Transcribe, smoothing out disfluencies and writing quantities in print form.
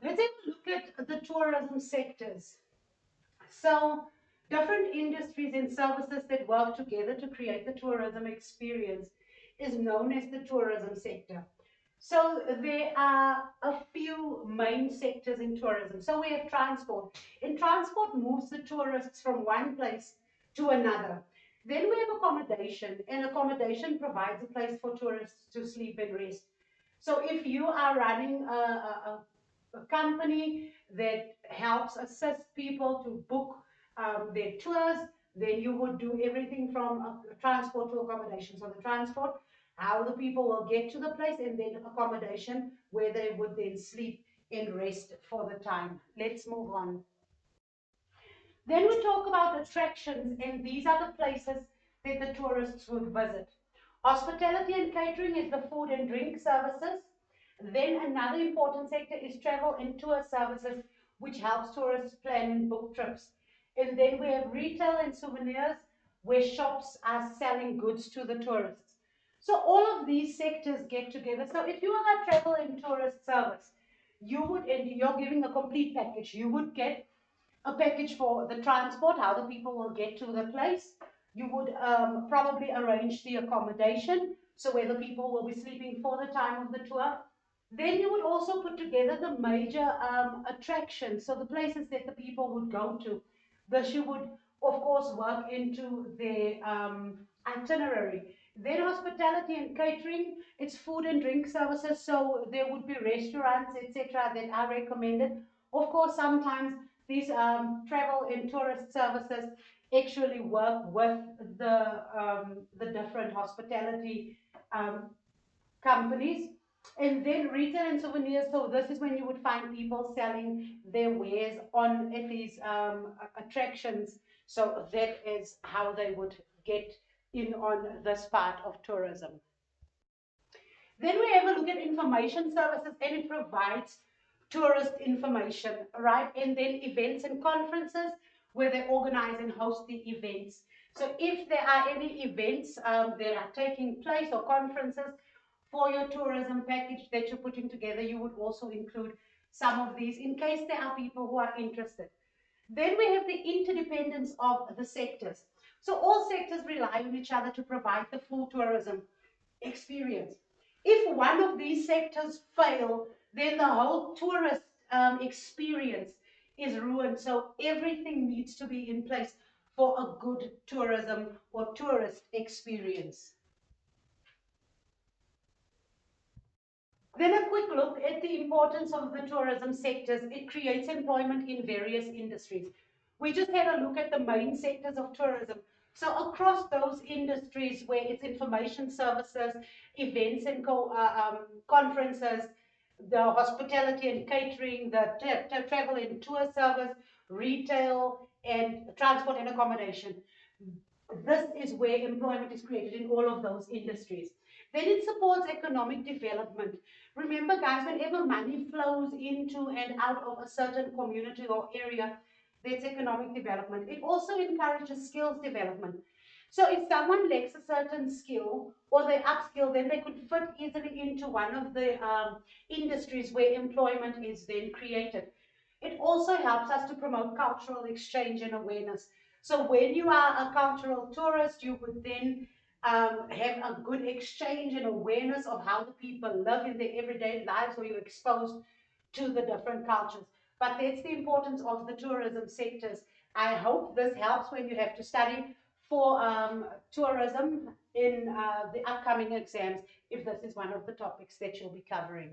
Let's have a look at the tourism sectors. So, different industries and services that work together to create the tourism experience is known as the tourism sector. So, there are a few main sectors in tourism. So, we have transport. And transport moves the tourists from one place to another. Then we have accommodation, and accommodation provides a place for tourists to sleep and rest. So, if you are running a company that helps assist people to book their tours, then you would do everything from transport to accommodation. So the transport, how the people will get to the place, and then accommodation, where they would then sleep and rest for the time. Let's move on. Then we talk about attractions, and these are the places that the tourists would visit. Hospitality and catering is the food and drink services. Then another important sector is travel and tour services, which helps tourists plan and book trips. And then we have retail and souvenirs, where shops are selling goods to the tourists. So all of these sectors get together. So if you are a travel and tourist service, you would, and you're giving a complete package, you would get a package for the transport, how the people will get to the place. You would probably arrange the accommodation, so where the people will be sleeping for the time of the tour. Then you would also put together the major attractions, so the places that the people would go to. This you would, of course, work into their itinerary. Then hospitality and catering, it's food and drink services, so there would be restaurants, etc., that are recommended. Of course, sometimes these travel and tourist services actually work with the different hospitality um, companies. And then retail and souvenirs. So this is when you would find people selling their wares on at these attractions. So that is how they would get in on this part of tourism. Then we have a look at information services, and it provides tourist information, right? And then events and conferences, where they organize and host the events. So if there are any events that are taking place, or conferences for your tourism package that you're putting together, you would also include some of these in case there are people who are interested. Then we have the interdependence of the sectors. So all sectors rely on each other to provide the full tourism experience. If one of these sectors fail, then the whole tourist experience is ruined. So everything needs to be in place for a good tourism or tourist experience. Then a quick look at the importance of the tourism sectors. It creates employment in various industries. We just had a look at the main sectors of tourism. So across those industries, where it's information services, events and conferences, the hospitality and catering, the travel and tour service, retail and transport and accommodation. This is where employment is created in all of those industries. Then it supports economic development. Remember, guys, whenever money flows into and out of a certain community or area, that's economic development. It also encourages skills development. So if someone lacks a certain skill or they upskill, then they could fit easily into one of the industries where employment is then created. It also helps us to promote cultural exchange and awareness. So when you are a cultural tourist, you would then have a good exchange and awareness of how the people live in their everyday lives, or you're exposed to the different cultures. But that's the importance of the tourism sectors. I hope this helps when you have to study for tourism in the upcoming exams, if this is one of the topics that you'll be covering.